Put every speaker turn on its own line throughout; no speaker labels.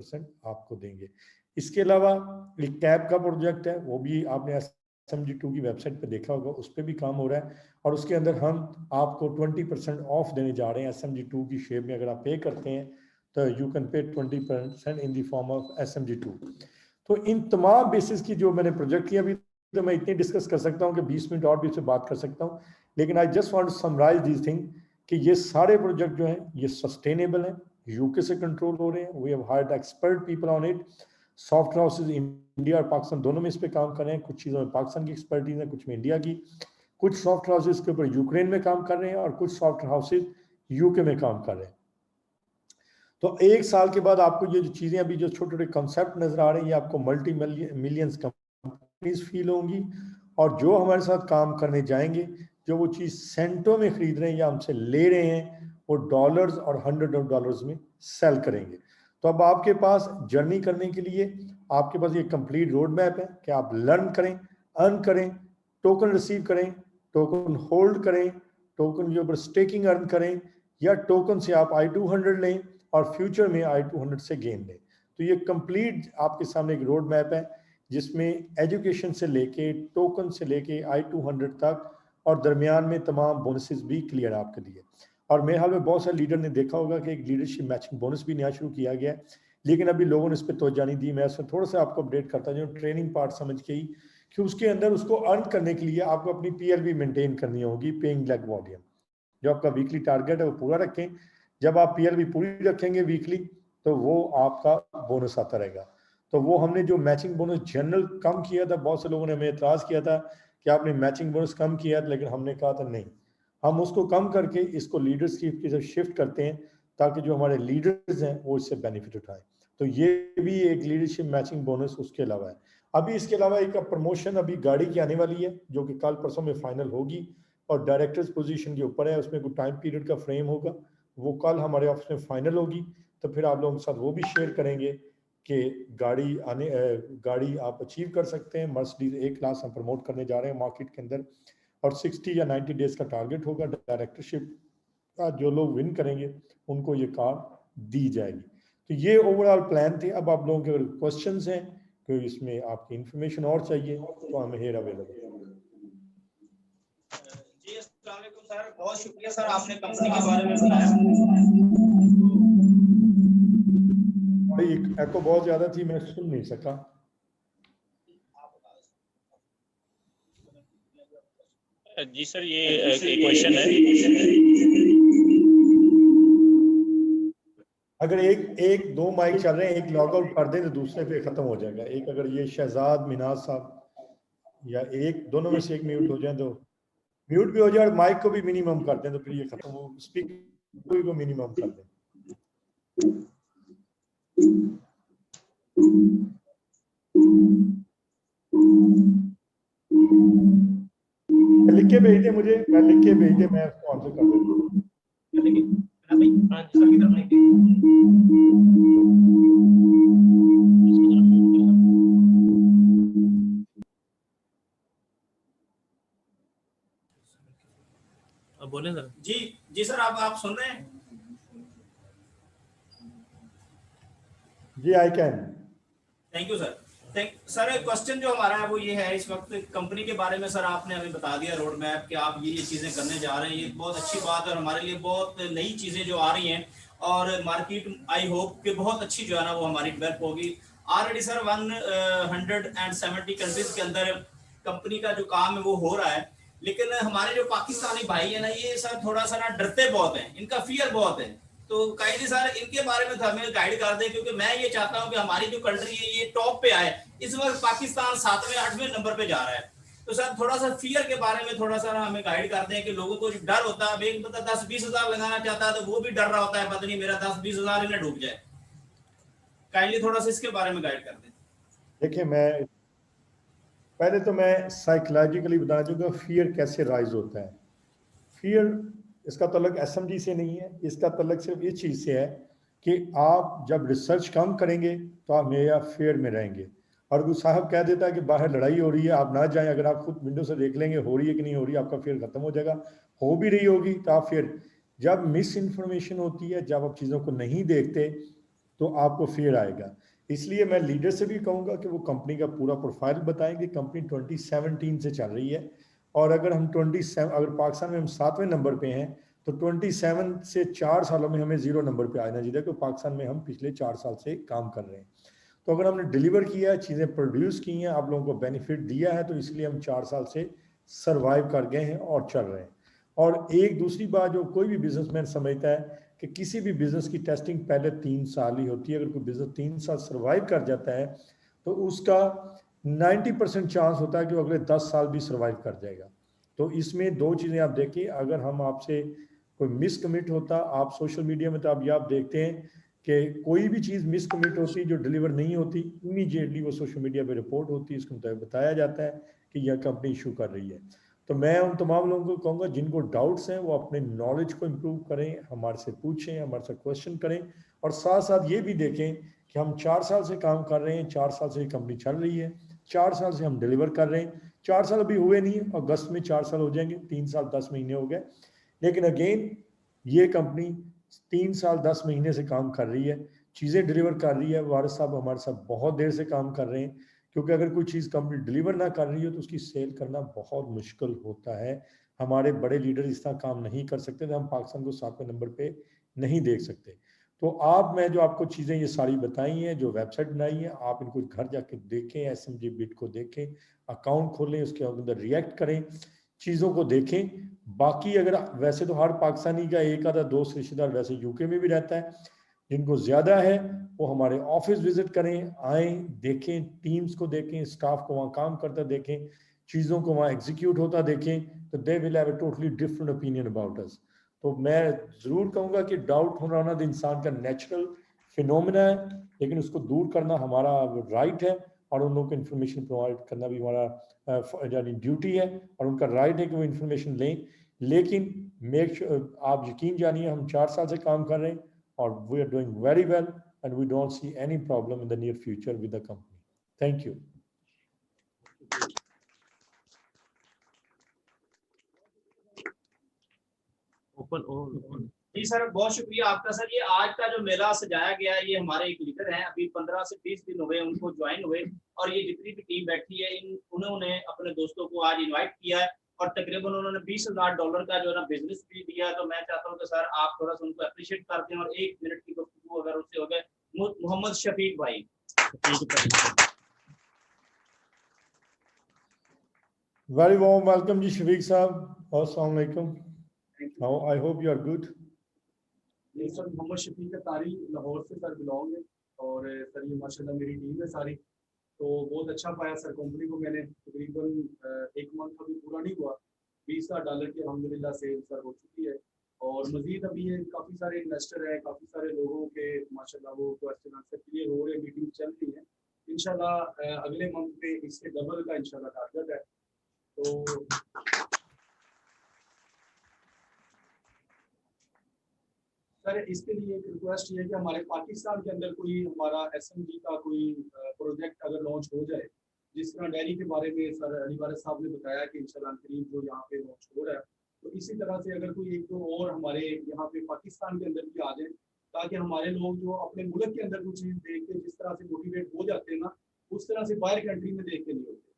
20% आपको देंगे। इसके अलावा एक कैब का प्रोजेक्ट है, वो भी आपने SMG2 की वेबसाइट पे देखा होगा, उस पर भी काम हो रहा है और उसके अंदर हम आपको 20% ऑफ देने जा रहे हैं SMG2 की शेप में। अगर आप पे करते हैं तो you can pay 20% in the form of SMG2। तो इन तमाम बेसिस की जो मैंने प्रोजेक्ट किया, अभी तो मैं इतनी डिस्कस कर सकता हूँ कि 20 मिनट और भी इससे बात कर सकता हूँ, लेकिन I just want to summarise this thing कि ये सारे प्रोजेक्ट जो हैं ये सस्टेनेबल हैं, यूके से कंट्रोल हो रहे हैं, we have hired expert people on it. Software houses India और पाकिस्तान दोनों में इस पे काम कर रहे हैं, कुछ चीज़ों में पाकिस्तान की एक्सपर्टीज है, कुछ में इंडिया की। कुछ सॉफ्टवेयर हाउसेज के ऊपर यूक्रेन में काम कर रहे हैं और कुछ सॉफ्टवेयर हाउसेज यूके में काम कर रहे हैं। तो एक साल के बाद आपको ये जो चीज़ें अभी जो छोटे छोटे कंसेप्ट नजर आ रहे हैं, ये आपको मल्टी मिलियंस कंपनीज फील होंगी, और जो हमारे साथ काम करने जाएंगे, जो वो चीज़ सेंटों में खरीद रहे हैं या हमसे ले रहे हैं, वो डॉलर्स और हंड्रेड ऑफ डॉलर्स में सेल करेंगे। तो अब आपके पास जर्नी करने के लिए आपके पास ये कंप्लीट रोड मैप है कि आप लर्न करें, अर्न करें, टोकन रिसीव करें, टोकन होल्ड करें, टोकन के ऊपर स्टेकिंग अर्न करें, या टोकन से आप I200 लें और फ्यूचर में I200 से गेन लें। तो ये कंप्लीट आपके सामने एक रोड मैप है जिसमें एजुकेशन से लेके, टोकन से लेके I200 तक, और दरमियान में तमाम बोनसेस भी क्लियर आपके लिए। और मेरे हाल में बहुत सारे लीडर ने देखा होगा कि एक लीडरशिप मैचिंग बोनस भी नया शुरू किया गया है, लेकिन अभी लोगों ने इस पर तवज्जो नहीं दी। मैं इसमें थोड़ा सा आपको अपडेट करता हूँ, ट्रेनिंग पार्ट समझ के ही, कि उसके अंदर उसको अर्न करने के लिए आपको अपनी PLV मेंटेन करनी होगी, पेइंग लेग वॉल्यूम। जो आपका वीकली टारगेट है वो पूरा रखें। जब आप PLV पूरी रखेंगे वीकली, तो वो आपका बोनस आता रहेगा। तो वो हमने जो मैचिंग बोनस जनरल कम किया था, बहुत से लोगों ने हमें एतराज़ किया था कि आपने मैचिंग बोनस कम किया, लेकिन हमने कहा था नहीं, हम उसको कम करके इसको लीडरशिप की तरफ शिफ्ट करते हैं, ताकि जो हमारे लीडर्स हैं वो इससे बेनिफिट उठाएं। तो ये भी एक लीडरशिप मैचिंग बोनस उसके अलावा है। अभी इसके अलावा एक प्रमोशन अभी गाड़ी की आने वाली है, जो कि कल परसों में फाइनल होगी, और डायरेक्टर्स पोजीशन के ऊपर है, उसमें कोई टाइम पीरियड का फ्रेम होगा, वो कल हमारे ऑफिस में फाइनल होगी। तो फिर आप लोगों के साथ वो भी शेयर करेंगे कि गाड़ी आप अचीव कर सकते हैं। मर्सिडीज A क्लास हम प्रमोट करने जा रहे हैं मार्केट के अंदर, और 60 या 90 डेज का टारगेट होगा। डायरेक्टरशिप का जो लोग विन करेंगे उनको ये कार दी जाएगी। तो ये ओवरऑल प्लान थे। अब आप लोगों के अगर क्वेश्चंस हैं, कोई इसमें आपकी इंफॉर्मेशन और चाहिए, तो हम हेयर अवेलेबल।
जी अस्सलाम वालेकुम सर, बहुत शुक्रिया सर, आपने कंपनी के बारे में बताया।
भाई एको बहुत ज्यादा थी, मैं सुन नहीं सका।
जी सर, ये एक क्वेश्चन है।
अगर एक दो माइक चल रहे हैं, एक लॉग आउट कर दें तो दूसरे पे खत्म हो जाएगा। एक अगर ये शहजाद मिनाज साहब या एक दोनों में से एक म्यूट हो जाए तो म्यूट भी हो जाए, और माइक को भी मिनिमम कर दें, तो फिर ये खत्म हो। स्पीकर को मिनिमम कर दें। लिख के भेज दे मुझे, मैं लिख के भेज दे, मैं उसको आंसर कर देता हूँ।
बोले सर।
जी सर, आप सुन रहे हैं?
जी I can.
Thank you sir. Sir question जो हमारा है वो ये है, इस वक्त कंपनी के बारे में सर आपने हमें बता दिया रोड मैप कि आप ये चीज़ें करने जा रहे हैं, ये बहुत अच्छी बात है और हमारे लिए बहुत नई चीज़ें जो आ रही हैं, और मार्केट आई होप कि बहुत अच्छी जो है ना वो हमारी डेवलप होगी। ऑलरेडी सर 170 कंट्रीज के अंदर कंपनी का जो काम है वो हो रहा है, लेकिन हमारे जो पाकिस्तानी भाई है ना, ये सर थोड़ा सा ना डरते बहुत हैं, इनका फियर बहुत है। तो कायदे सर इनके बारे में हमें गाइड कर दें, क्योंकि मैं ये चाहता हूं कि हमारी जो कंट्री है ये टॉप पे आए। इस वक्त पाकिस्तान 7वें 8वें नंबर पे जा रहा है, तो सर थोड़ा सा फियर के बारे में थोड़ा सा हमें गाइड कर दें कि लोगों को जो डर होता है, अब एक बंदा 10-20 हजार लगाना चाहता है तो वो भी डर रहा होता है, पता नहीं मेरा 10-20 हजार ही ना डूब जाए। काइंडली थोड़ा सा इसके बारे में गाइड कर दें।
देखिए, मैं पहले तो मैं साइकोलॉजिकली बताना चाहूँगा फियर कैसे राइज होता है। फियर इसका तल्लुक SMG से नहीं है, इसका तल्लुक सिर्फ इस चीज़ से है कि आप जब रिसर्च कम करेंगे तो आप मेरा फेयर में रहेंगे। और कोई साहब कह देता है कि बाहर लड़ाई हो रही है, आप ना जाएं, अगर आप खुद विंडो से देख लेंगे हो रही है कि नहीं हो रही, आपका फेयर खत्म हो जाएगा। हो भी रही होगी तो आप फिर, जब मिस इन्फॉर्मेशन होती है, जब आप चीज़ों को नहीं देखते, तो आपको फियर आएगा। इसलिए मैं लीडर से भी कहूँगा कि वो कंपनी का पूरा प्रोफाइल बताएंगे। कंपनी 2017 से चल रही है, और अगर हम 27 अगर पाकिस्तान में हम 7वें नंबर पे हैं तो 27 से 4 सालों में हमें 0 नंबर पे आना चाहिए, क्योंकि पाकिस्तान में हम पिछले 4 साल से काम कर रहे हैं। तो अगर हमने डिलीवर किया है, चीज़ें प्रोड्यूस की हैं, आप लोगों को बेनिफिट दिया है, तो इसलिए हम 4 साल से सर्वाइव कर गए हैं और चल रहे हैं। और एक दूसरी बात जो कोई भी बिजनेसमैन समझता है कि किसी भी बिजनेस की टेस्टिंग पहले 3 साल ही होती है। अगर कोई बिजनेस 3 साल सर्वाइव कर जाता है तो उसका 90% चांस होता है कि वो अगले 10 साल भी सर्वाइव कर जाएगा। तो इसमें दो चीज़ें आप देखिए, अगर हम आपसे कोई मिसकमिट होता, आप सोशल मीडिया में तो आप देखते हैं कि कोई भी चीज़ मिसकमिट होती जो डिलीवर नहीं होती, इमीडिएटली वो सोशल मीडिया पे रिपोर्ट होती है, इसको बताया जाता है कि यह कंपनी इशू कर रही है। तो मैं उन तमाम लोगों को कहूँगा जिनको डाउट्स हैं वो अपने नॉलेज को इम्प्रूव करें, हमारे से पूछें, हमारे से क्वेश्चन करें, और साथ साथ ये भी देखें कि हम 4 साल से काम कर रहे हैं, 4 साल से ये कंपनी चल रही है, 4 साल से हम डिलीवर कर रहे हैं। 4 साल अभी हुए नहीं, अगस्त में 4 साल हो जाएंगे, 3 साल 10 महीने हो गए, लेकिन अगेन ये कंपनी 3 साल 10 महीने से काम कर रही है, चीज़ें डिलीवर कर रही है। वारिस साहब हमारे साथ बहुत देर से काम कर रहे हैं, क्योंकि अगर कोई चीज़ कंपनी डिलीवर ना कर रही हो तो उसकी सेल करना बहुत मुश्किल होता है। हमारे बड़े लीडर इस तरह काम नहीं कर सकते, तो हम पाकिस्तान को 7वें नंबर पे नहीं देख सकते। तो मैं जो आपको चीज़ें ये सारी बताई हैं, जो वेबसाइट बनाई है, आप इनको घर जाके देखें, SMG बिट को देखें, अकाउंट खोलें, उसके अंदर रिएक्ट करें, चीज़ों को देखें। बाकी अगर वैसे तो हर पाकिस्तानी का एक आधा दोस्त रिश्तेदार वैसे यूके में भी रहता है, जिनको ज़्यादा है वो हमारे ऑफिस विजिट करें, आएँ, देखें, टीम्स को देखें, स्टाफ को वहाँ काम करता देखें, चीज़ों को वहाँ एग्जीक्यूट होता देखें, तो they will have a totally different opinion about us. तो मैं ज़रूर कहूँगा कि डाउट होना तो इंसान का नेचुरल फिनोमिना है, लेकिन उसको दूर करना हमारा राइट है, और उन लोगों को इन्फॉर्मेशन प्रोवाइड करना भी हमारा यानी ड्यूटी है, और उनका राइट है कि वो इन्फॉर्मेशन लें। लेकिन आप यकीन जानिए हम 4 साल से काम कर रहे हैं, और we are doing very well, and we don't see any problem in the near future with the company. Thank you.
जी सर, बहुत शुक्रिया आपका सर। ये आज का जो मेला सजाया गया है, ये हमारे एक लीडर हैं, अभी 15 से 20 दिन हुए उनको ज्वाइन हुए, और ये जितनी भी टीम बैठी है उन्होंने अपने दोस्तों को आज इनवाइट किया है, और तकरीबन उन्होंने $20,000 का जो है ना बिजनेस भी दिया। तो मैं चाहता हूँ कि सर आप थोड़ा सा उनको अप्रिशिएट करते हैं, और 1 मिनट की गुफ्तगू अगर उससे हो गए। मोहम्मद शफीक भाई।
Very warm welcome जी शफीक साहब। अस्सलाम वालेकुम। How I hope you are good.
जी सर, मोहम्मद शफीक तारी लाहौर से सर बिलोंग है, और सर ये माशाल्लाह मेरी टीम है सारी। तो बहुत अच्छा पाया सर कंपनी को मैंने। तकरीबन 1 मंथ अभी पूरा नहीं हुआ, $20,000 की अल्हम्दुलिल्लाह सेल सर हो चुकी है। और मजीद अभी ये काफ़ी सारे इन्वेस्टर हैं, काफ़ी सारे लोगों के माशाल्लाह वो क्वेश्चन आंसर क्लियर हो रहे हैं, मीटिंग चल रही है। इंशाल्लाह अगले मंथ पे इससे डबल का इंशाल्लाह टारगेट है। तो सर इसके लिए एक रिक्वेस्ट ये है कि हमारे पाकिस्तान के अंदर कोई हमारा SMG का कोई प्रोजेक्ट अगर लॉन्च हो जाए, जिस तरह डेयरी के बारे में सर अली वारिस साहब ने बताया कि इंशाल्लाह करीब जो यहाँ पे लॉन्च हो रहा है, तो इसी तरह से अगर कोई एक दो और हमारे यहाँ पे पाकिस्तान के अंदर भी आ जाए, ताकि हमारे लोग जो अपने मुल्क के अंदर कुछ चीज़ देख के जिस तरह से मोटिवेट हो जाते हैं ना, उस तरह से बाहर कंट्री में देख के नहीं होते।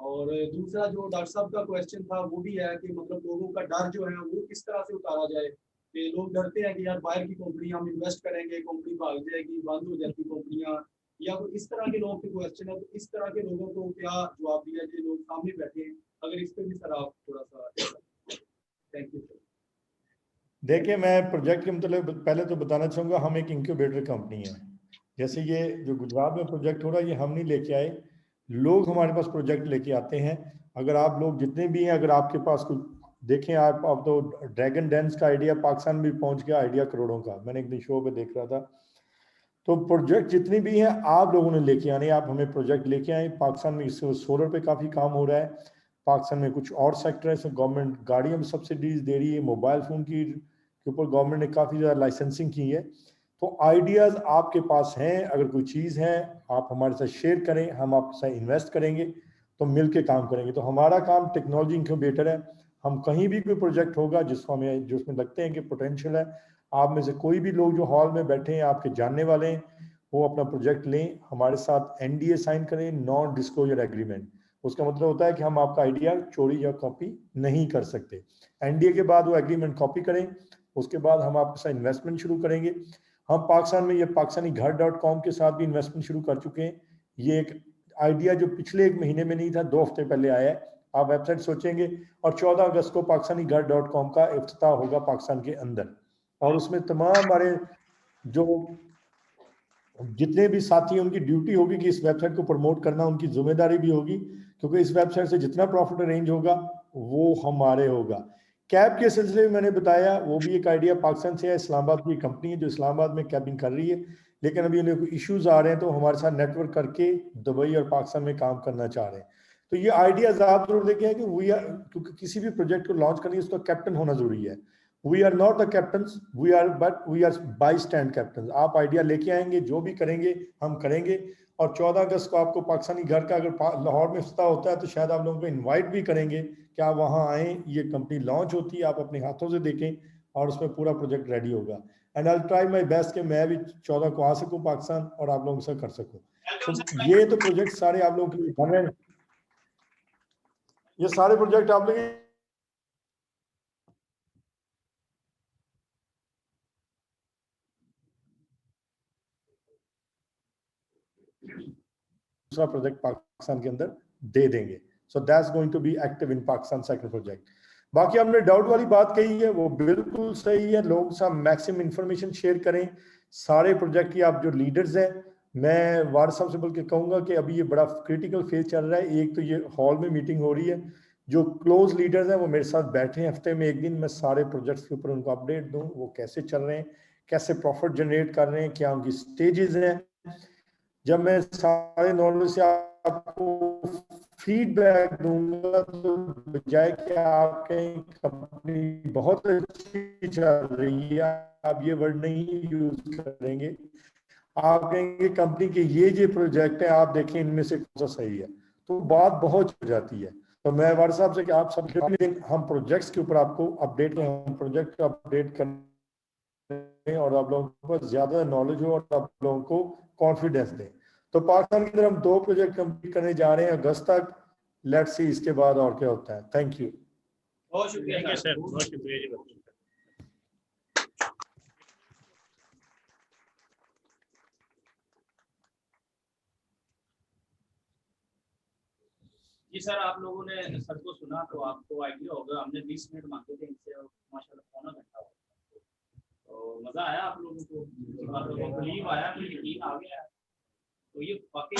और दूसरा जो डॉक्टर साहब का क्वेश्चन था वो भी है कि मतलब लोगों का डर जो है वो किस तरह से उतारा जाए, कि लोग डरते हैं कि यार बाहर की कंपनी हम इन्वेस्ट करेंगे, कंपनी भाग जाएगी, बंद हो जाती कंपनियां, या कोई इस तरह के लोगों के क्वेश्चन है। तो इस तरह के लोगों को क्या जवाब दिया जाए, लोग सामने बैठे हैं, अगर इस पर भी सर आप थोड़ा सा। Thank you sir.
देखिए, मैं प्रोजेक्ट के मतलब पहले तो बताना चाहूँगा, हम एक इंक्यूबेटर कंपनी है। जैसे ये जो गुजरात में प्रोजेक्ट हो रहा है, ये हम नहीं लेके आए, लोग हमारे पास प्रोजेक्ट लेके आते हैं। अगर आप लोग जितने भी हैं, अगर आपके पास कुछ देखें, आप तो ड्रैगन डेंस का आइडिया पाकिस्तान में पहुंच गया, आइडिया करोड़ों का, मैंने एक दिन शो पे देख रहा था। तो प्रोजेक्ट जितने भी हैं आप लोगों ने लेके आने, आप हमें प्रोजेक्ट लेके आए। पाकिस्तान में इससे सोलर पे काफ़ी काम हो रहा है, पाकिस्तान में कुछ और सेक्टर है, गवर्नमेंट गाड़ियों में सब्सिडीज दे रही है, मोबाइल फ़ोन की के ऊपर गवर्नमेंट ने काफ़ी ज़्यादा लाइसेंसिंग की है। तो आइडियाज़ आपके पास हैं, अगर कोई चीज़ है आप हमारे साथ शेयर करें, हम आपके साथ इन्वेस्ट करेंगे, तो मिल के काम करेंगे। तो हमारा काम टेक्नोलॉजी इंक्यूबेटर है। हम कहीं भी कोई प्रोजेक्ट होगा जिसको हमें जो उसमें लगते हैं कि पोटेंशियल है, आप में से कोई भी लोग जो हॉल में बैठे हैं, आपके जानने वाले हैं, वो अपना प्रोजेक्ट लें, हमारे साथ एनडीए साइन करें, नॉन डिस्क्लोजर एग्रीमेंट। उसका मतलब होता है कि हम आपका आइडिया चोरी या कॉपी नहीं कर सकते। एनडीए के बाद वो एग्रीमेंट कॉपी करें, उसके बाद हम आपके साथ इन्वेस्टमेंट शुरू करेंगे। हम पाकिस्तान में ये पाकिस्तानी घर.com के साथ भी इन्वेस्टमेंट शुरू कर चुके हैं। ये एक आइडिया जो पिछले 1 महीने में नहीं था, 2 हफ्ते पहले आया है। आप वेबसाइट सोचेंगे और 14 अगस्त को पाकिस्तानी घर.com का इफ्तिताह होगा पाकिस्तान के अंदर, और उसमें तमाम हमारे जो जितने भी साथी हैं उनकी ड्यूटी होगी कि इस वेबसाइट को प्रमोट करना उनकी जिम्मेदारी भी होगी, क्योंकि इस वेबसाइट से जितना प्रॉफिट अरेंज होगा वो हमारे होगा। कैब के सिलसिले में मैंने बताया, वो भी एक आइडिया पाकिस्तान से है। इस्लामाबाद की कंपनी है जो इस्लामाबाद में कैबिंग कर रही है, लेकिन अभी उन्हें कोई इश्यूज आ रहे हैं तो हमारे साथ नेटवर्क करके दुबई और पाकिस्तान में काम करना चाह रहे हैं। तो ये आइडियाज आप जरूर लेके आए कि क्योंकि किसी भी प्रोजेक्ट को लॉन्च करने उसका कैप्टन होना जरूरी है। We are not the captains, we are by stand captain. आप आइडिया लेके आएंगे, जो भी करेंगे हम करेंगे। और 14 अगस्त को आपको पाकिस्तानी घर का अगर लाहौर में इफ्तिताह होता है तो शायद आप लोगों को इनवाइट भी करेंगे कि आप वहाँ आएँ। ये कंपनी लॉन्च होती है, आप अपने हाथों से देखें और उसमें पूरा प्रोजेक्ट रेडी होगा। And I try my best कि मैं भी 14 को आ सकूँ पाकिस्तान और आप लोगों से कर सकूँ। तो ये तो प्रोजेक्ट सारे आप लोगों के लिए बन रहे हैं। ये सारे प्रोजेक्ट आप लोग दूसरा प्रोजेक्ट पाकिस्तान के अंदर दे देंगे। So that's going to be active in Pakistan second project. बाकी हमने डाउट वाली बात कही है वो बिल्कुल सही है। लोगों के साथ मैक्सिमम इंफॉर्मेशन शेयर करें। सारे प्रोजेक्ट की आप जो लीडर्स हैं, मैं वार साहब से बोल के कहूंगा कि अभी ये बड़ा क्रिटिकल फेज चल रहा है। एक तो ये हॉल में मीटिंग हो रही है, जो क्लोज लीडर्स हैं वो मेरे साथ बैठे हैं हफ्ते में 1 दिन, मैं सारे प्रोजेक्ट्स के ऊपर उनको अपडेट दूं, वो कैसे चल रहे हैं, कैसे प्रॉफिट जनरेट कर रहे हैं, क्या उनकी स्टेजेस हैं। जब मैं सारे नॉलेज से आपको फीडबैक दूंगा तो बजाय कि आप कहें कंपनी बहुत अच्छी चल रही है, आप ये वर्ड नहीं यूज करेंगे, आप कहेंगे कंपनी के ये प्रोजेक्ट है, आप देखें इनमें से कौन सा सही है, तो बात बहुत हो जाती है। तो मैं वार साहब से कि आप सब दिन हम प्रोजेक्ट्स के ऊपर आपको अपडेट करें, हम प्रोजेक्ट को अपडेट करें और आप लोगों को ज्यादा नॉलेज हो और आप लोगों को कॉन्फिडेंस दें। तो पाकिस्तान के अंदर हम 2 प्रोजेक्ट कंप्लीट करने जा रहे हैं अगस्त तक। लेट्स सी इसके बाद और क्या होता है। Thank you.
बहुत शुक्रिया
सर, बहुत शुक्रिया जी।
जी सर, आप लोगों ने सर को सुना तो आपको आइडिया होगा, हमने 20 मिनट मांगे थे इनसे और माशाल्लाह पौना घंटा हो गया। तो मजा आया आप लोगों को, आप लोगों को बिलीव आया, यकीन आ गया। तो ये वाकई